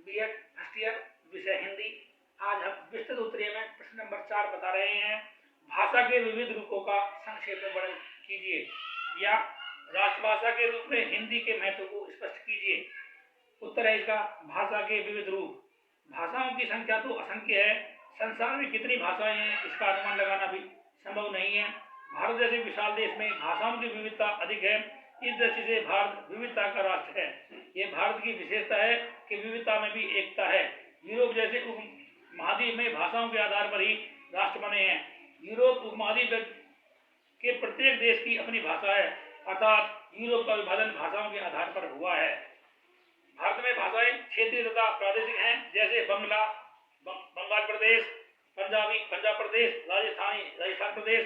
BEd first year, विषय हिंदी। आज हम विस्तृत उत्तरीय में प्रश्न नंबर 4 बता रहे हैं। भाषा के विविध रूपों का संक्षेप में वर्णन कीजिए या राष्ट्रभाषा के रूप में हिंदी के महत्व को स्पष्ट कीजिए। उत्तर है इसका भाषा के विविध रूप। भाषाओं की संख्या तो असंख्य है, संसार में कितनी भाषाएं हैं इसका अनुमान लगाना भी संभव नहीं है। भारत जैसे विशाल देश में भाषाओं की विविधता अधिक है। इस दृष्टि से भारत विविधता का राष्ट्र है। यह भारत की विशेषता है कि विविधता में भी एकता है। यूरोप जैसे उपमहाद्वीप में भाषाओं के आधार पर ही राष्ट्र बने हैं। यूरोप उपमहाद्वीप के प्रत्येक देश की अपनी भाषा है, अर्थात यूरोप का विभाजन भाषाओं के आधार पर हुआ है। भारत में भाषाएं क्षेत्रीय तथा प्रादेशिक हैं, जैसे बंगाल प्रदेश, पंजाबी पंजाब प्रदेश, राजस्थान प्रदेश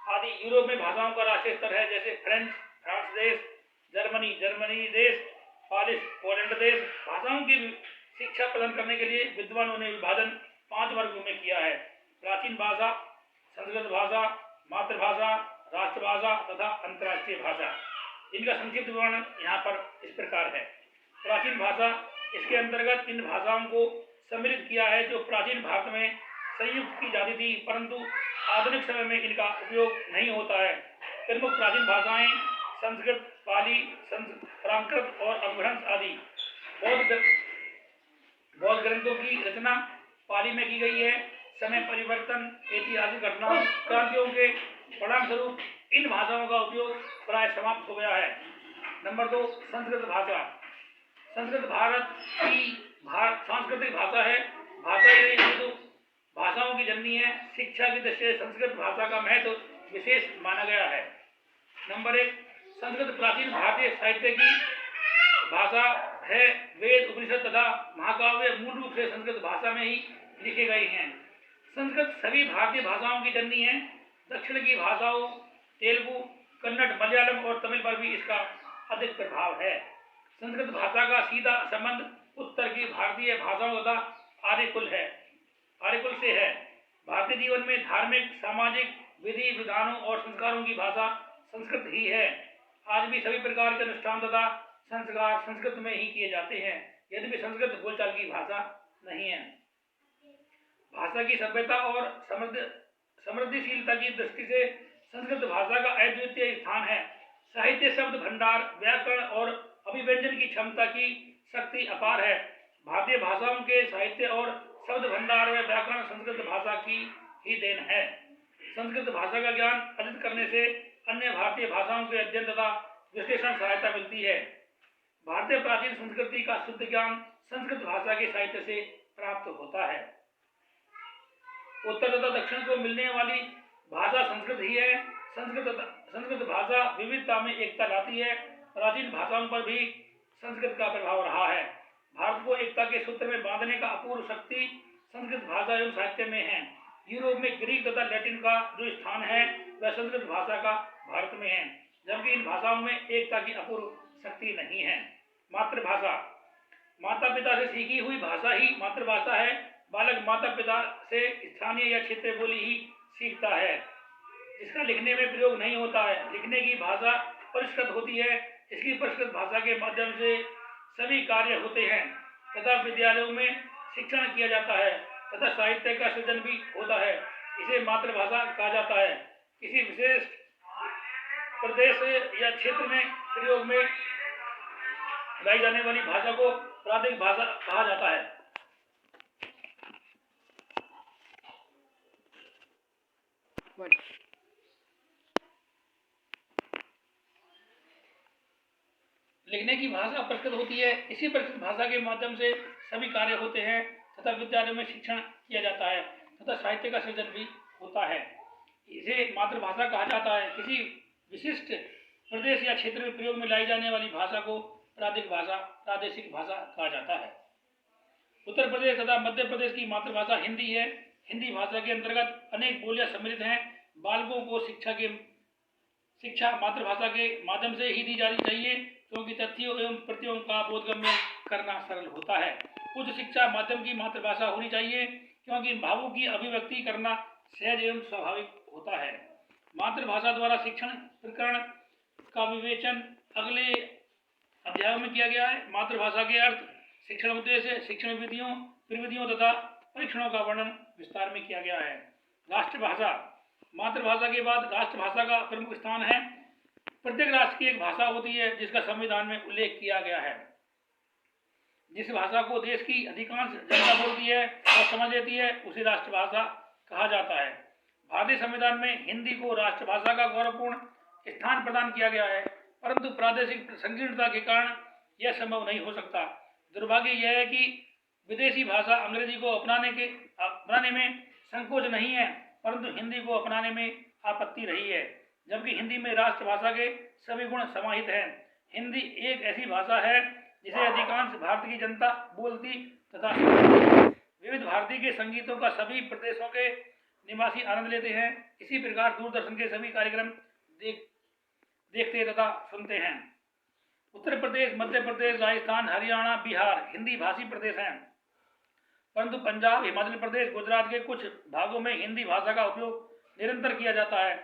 आदि। यूरोप में भाषाओं का राष्ट्रीय स्तर है, जैसे फ्रांस देश, जर्मनी देश, पोलैंड देश। भाषाओं की शिक्षा प्रदान करने के लिए विद्वानों ने विभाजन 5 वर्गों में किया है: प्राचीन भाषा, संस्कृत भाषा, मातृभाषा, राष्ट्रभाषा तथा अंतर्राष्ट्रीय भाषा। इनका संक्षिप्त वर्णन यहाँ पर इस प्रकार है। प्राचीन भाषा, इसके अंतर्गत इन भाषाओं को सम्मिलित किया है जो प्राचीन भारत में संयुक्त की जाती थी, परंतु आधुनिक समय में इनका उपयोग नहीं होता है। प्रमुख प्राचीन भाषाएं संस्कृत, पाली, प्राकृत और अपभ्रंश आदि। बौद्ध ग्रंथों की रचना पाली में की गई है। समय परिवर्तन, ऐतिहासिक घटनाओं, क्रांतियों के परिणाम स्वरूप इन भाषाओं का उपयोग प्राय समाप्त हो गया है। नंबर 2, संस्कृत भाषा। संस्कृत भारत की सांस्कृतिक भाषा है। भाषा यही हिंदू भाषाओं की जननी है। शिक्षा की दृष्टि से संस्कृत भाषा का महत्व विशेष माना गया है। नंबर 1, संस्कृत प्राचीन भारतीय साहित्य की भाषा है। वेद, उपनिषद तथा महाकाव्य मूल रूप से संस्कृत भाषा में ही लिखे गए हैं। संस्कृत सभी भारतीय भाषाओं की जननी है। दक्षिण की भाषाओं तेलुगु, कन्नड़, मलयालम और तमिल पर भी इसका अधिक प्रभाव है। संस्कृत भाषा का सीधा संबंध उत्तर की भारतीय भाषाओं तथा आर्यकुल से है। भारतीय जीवन में धार्मिक, सामाजिक विधि विधानों और संस्कारों की भाषा संस्कृत ही है। आज भी सभी प्रकार के अनुष्ठान तथा संस्कार संस्कृत में ही किए जाते हैं, यद्यपि संस्कृत बोलचाल की भाषा नहीं है। भाषा की सभ्यता और समृद्धिशीलता की दृष्टि से संस्कृत भाषा का अद्वितीय स्थान है। साहित्य, शब्द भंडार, व्याकरण और अभिव्यंजन की क्षमता की शक्ति अपार है। भारतीय भाषाओं के साहित्य और शब्द भंडार व व्याकरण संस्कृत भाषा की ही देन है। संस्कृत भाषा का ज्ञान अर्जित करने से अन्य भारतीय भाषाओं के अध्ययन तथा विश्लेषण सहायता मिलती है। भारतीय प्राचीन संस्कृति का शुद्ध ज्ञान संस्कृत भाषा के साहित्य से प्राप्त होता है। उत्तर तथा दक्षिण को मिलने वाली भाषा संस्कृत ही है। संस्कृत भाषा विविधता में एकता लाती है। प्राचीन भाषाओं पर भी संस्कृत का प्रभाव रहा है। भारत को एकता के सूत्र में बांधने का अपूर्व शक्ति संस्कृत भाषा एवं साहित्य में है। यूरोप में ग्रीक तथा लैटिन का जो स्थान है वह संस्कृत भाषा का भारत में है, जबकि इन भाषाओं में एकता की अपूर्व शक्ति नहीं है। मातृभाषा, माता पिता से सीखी हुई भाषा ही मातृभाषा है। बालक माता पिता से स्थानीय या क्षेत्रीय बोली ही सीखता है, इसका लिखने में प्रयोग नहीं होता है। लिखने की भाषा परिष्कृत होती है। इसकी परिष्कृत भाषा के माध्यम से सभी कार्य होते हैं तथा विद्यालयों में शिक्षण किया जाता है तथा साहित्य का सृजन भी होता है। इसे मातृभाषा कहा जाता है। किसी विशेष प्रदेश या क्षेत्र में प्रयोग में लाई जाने वाली भाषा को प्रादेशिक भाषा कहा जाता है। लिखने की भाषा परिष्कृत होती है। इसी परिष्कृत भाषा के माध्यम से सभी कार्य होते हैं तथा विद्यालयों में शिक्षण किया जाता है तथा साहित्य का सृजन भी होता है। इसे मातृभाषा कहा जाता है। किसी विशिष्ट प्रदेश या क्षेत्र में प्रयोग में लाई जाने वाली भाषा को प्रादेशिक भाषा कहा जाता है। उत्तर प्रदेश तथा मध्य प्रदेश की मातृभाषा हिंदी है। हिंदी भाषा के अंतर्गत अनेक बोलियां सम्मिलित हैं। बालकों को शिक्षा मातृभाषा के माध्यम से ही दी जानी चाहिए, क्योंकि तथ्यों एवं प्रत्ययों का बोधगम्य करना सरल होता है। उच्च शिक्षा माध्यम की मातृभाषा होनी चाहिए, क्योंकि भावों की अभिव्यक्ति करना सहज एवं स्वाभाविक होता है। मातृभाषा द्वारा शिक्षण प्रकरण का विवेचन अगले अध्यायों में किया गया है। मातृभाषा के अर्थ शिक्षण उद्देश्य शिक्षण विधियों प्रविधियों तथा परीक्षणों का वर्णन विस्तार में किया गया है। राष्ट्रभाषा, मातृभाषा के बाद राष्ट्रभाषा का प्रमुख स्थान है। प्रत्येक राष्ट्र की एक भाषा होती है जिसका संविधान में उल्लेख किया गया है। जिस भाषा को देश की अधिकांश जनता बोलती है और समझ लेती है उसे राष्ट्रभाषा कहा जाता है। भारतीय संविधान में हिंदी को राष्ट्रभाषा का गौरवपूर्ण स्थान प्रदान किया गया है, परंतु प्रादेशिक संकीर्णता के कारण यह संभव नहीं हो सकता। दुर्भाग्य यह है कि विदेशी भाषा अंग्रेजी को अपनाने में संकोच नहीं है, परंतु हिंदी को अपनाने में आपत्ति रही है, जबकि हिंदी में राष्ट्रभाषा के सभी गुण समाहित हैं। हिंदी एक ऐसी भाषा है जिसे अधिकांश भारत की जनता बोलती तथा विविध भारतीय के संगीतों का सभी प्रदेशों के निवासी आनंद लेते हैं। इसी प्रकार दूरदर्शन के सभी कार्यक्रम देखते तथा सुनते हैं। उत्तर प्रदेश, मध्य प्रदेश, राजस्थान, हरियाणा, बिहार हिंदी भाषी प्रदेश हैं, परंतु पंजाब, हिमाचल प्रदेश, गुजरात के कुछ भागों में हिंदी भाषा का उपयोग निरंतर किया जाता है।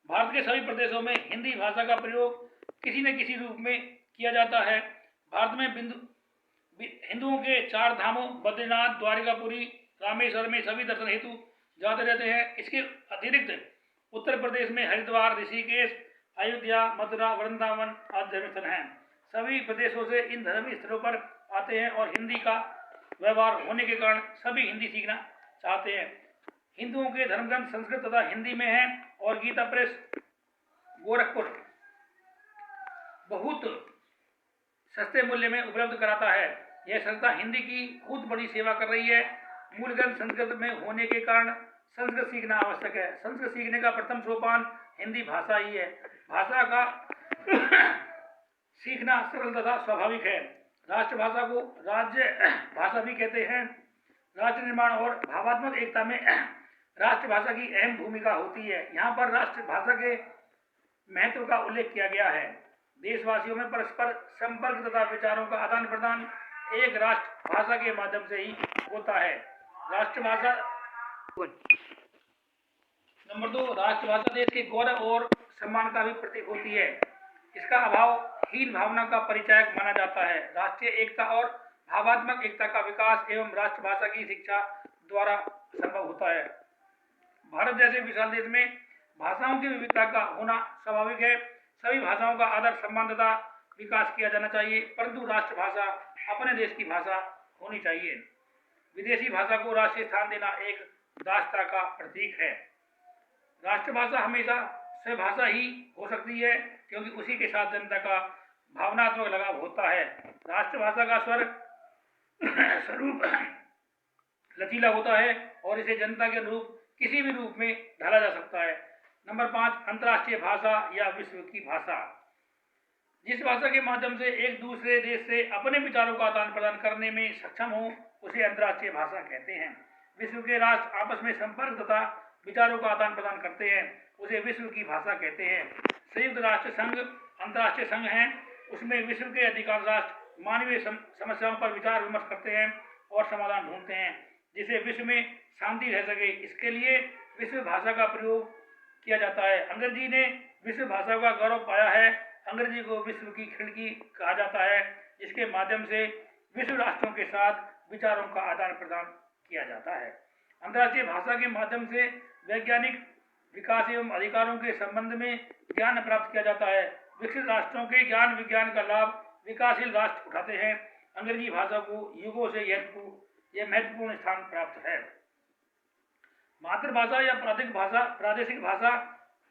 भारत के सभी प्रदेशों में हिंदी भाषा का प्रयोग किसी न किसी रूप में किया जाता है। भारत में हिंदुओं के 4 धामों बद्रीनाथ, द्वारिकापुरी, रामेश्वर में सभी दर्शन हेतु जाते रहते हैं। इसके अतिरिक्त उत्तर प्रदेश में हरिद्वार, ऋषिकेश, अयोध्या, मथुरा, वृंदावन आदि धर्मस्थल हैं। सभी प्रदेशों से इन धर्म स्थलों पर आते हैं और हिंदी का व्यवहार होने के कारण सभी हिंदी सीखना चाहते हैं। हिंदुओं के धर्मग्रंथ संस्कृत तथा हिंदी में हैं और गीता प्रेस गोरखपुर बहुत सस्ते मूल्य में उपलब्ध कराता है। यह संस्था हिंदी की बहुत बड़ी सेवा कर रही है। मूल ग्रंथ संस्कृत में होने के कारण संस्कृत सीखना आवश्यक है। संस्कृत सीखने का प्रथम सोपान हिंदी भाषा ही है। भाषा का सीखना सरल तथा स्वाभाविक है। राष्ट्रभाषा को राज्य भाषा भी कहते हैं। राष्ट्र निर्माण और भावात्मक एकता में राष्ट्रभाषा की अहम भूमिका होती है। यहाँ पर राष्ट्रभाषा के महत्व का उल्लेख किया गया है। देशवासियों में परस्पर संपर्क तथा विचारों का आदान प्रदान एक राष्ट्रभाषा के माध्यम से ही होता है। राष्ट्रभाषा नंबर 2, राष्ट्रभाषा देश के गौरव और सम्मान का भी प्रतीक होती है। इसका अभाव हीन भावना का परिचायक माना जाता है। राष्ट्रीय एकता और भावात्मक एकता का विकास एवं राष्ट्रभाषा की शिक्षा द्वारा संभव होता है। भारत जैसे विशाल देश में भाषाओं की विविधता का होना स्वाभाविक है। सभी भाषाओं का आदर, सम्मान तथा विकास किया जाना चाहिए, परंतु राष्ट्रभाषा अपने देश की भाषा होनी चाहिए। विदेशी भाषा को राष्ट्रीय स्थान देना एक दासता का प्रतीक है। राष्ट्रभाषा हमेशा स्वभाषा ही हो सकती है, क्योंकि उसी के साथ जनता का भावनात्मक लगाव होता है। राष्ट्रभाषा का स्वरूप लचीला होता है और इसे जनता के अनुरूप किसी भी रूप में ढाला जा सकता है। नंबर 5, अंतर्राष्ट्रीय भाषा या विश्व की भाषा। जिस भाषा के माध्यम से एक दूसरे देश से अपने विचारों का आदान प्रदान करने में सक्षम हो उसे अंतर्राष्ट्रीय भाषा कहते हैं। विश्व के राष्ट्र आपस में संपर्क तथा विचारों का आदान प्रदान करते हैं, उसे विश्व की भाषा कहते हैं। संयुक्त राष्ट्र संघ अंतर्राष्ट्रीय संघ है। उसमें विश्व के अधिकांश राष्ट्र मानवीय समस्याओं पर विचार विमर्श करते हैं और समाधान ढूंढते हैं, जिससे विश्व में शांति रह सके। इसके लिए विश्व भाषा का प्रयोग किया जाता है। अंग्रेजी ने विश्व भाषा का गौरव पाया है। अंग्रेजी को विश्व की खिड़की कहा जाता है, जिसके माध्यम से विश्व राष्ट्रों के साथ विचारों का आदान प्रदान किया जाता है। अंतर्राष्ट्रीय भाषा के माध्यम से वैज्ञानिक विकास एवं अधिकारों के संबंध में ज्ञान प्राप्त किया जाता है। विकसित राष्ट्रों के ज्ञान विज्ञान का लाभ विकासशील राष्ट्र उठाते हैं। अंग्रेजी भाषा को युगों से यह महत्वपूर्ण स्थान प्राप्त है। मातृभाषा या प्रादेशिक भाषा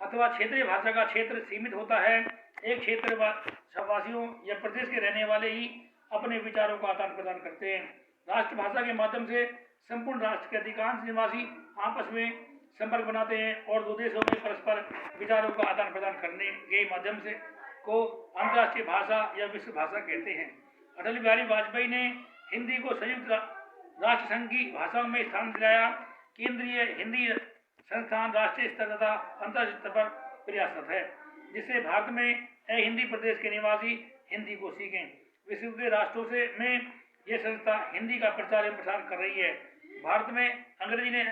अथवा क्षेत्रीय भाषा का क्षेत्र सीमित होता है। एक क्षेत्र वासियों या प्रदेश के रहने वाले ही अपने विचारों का आदान प्रदान करते हैं। राष्ट्रभाषा के माध्यम से संपूर्ण राष्ट्र के अधिकांश निवासी आपस में संपर्क बनाते हैं और दो देशों में परस्पर विचारों का आदान प्रदान करने के माध्यम से को अंतर्राष्ट्रीय भाषा या विश्व भाषा कहते हैं। अटल बिहारी वाजपेयी ने हिंदी को संयुक्त राष्ट्र संघ की भाषाओं में स्थान दिलाया। केंद्रीय हिंदी संस्थान राष्ट्रीय स्तर तथा अंतर्राष्ट्रीय स्तर पर प्रयासरत है, जिससे भारत में हिंदी प्रदेश के निवासी हिंदी को सीखें। विश्व के राष्ट्रों में यह संस्था हिंदी का प्रचार एवं प्रसार कर रही है। भारत में अंग्रेजी ने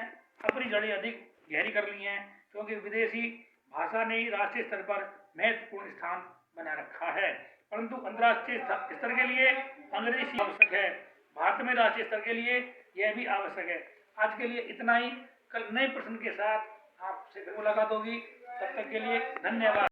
अपनी जड़ें अधिक गहरी कर ली हैं, क्योंकि विदेशी भाषा ने ही राष्ट्रीय स्तर पर महत्वपूर्ण स्थान बना रखा है, परंतु अंतर्राष्ट्रीय स्तर के लिए अंग्रेजी आवश्यक है। भारत में राष्ट्रीय स्तर के लिए यह भी आवश्यक है। आज के लिए इतना ही। कल नए प्रश्न के साथ आपसे फिर मुलाकात होगी। तब तक के लिए धन्यवाद।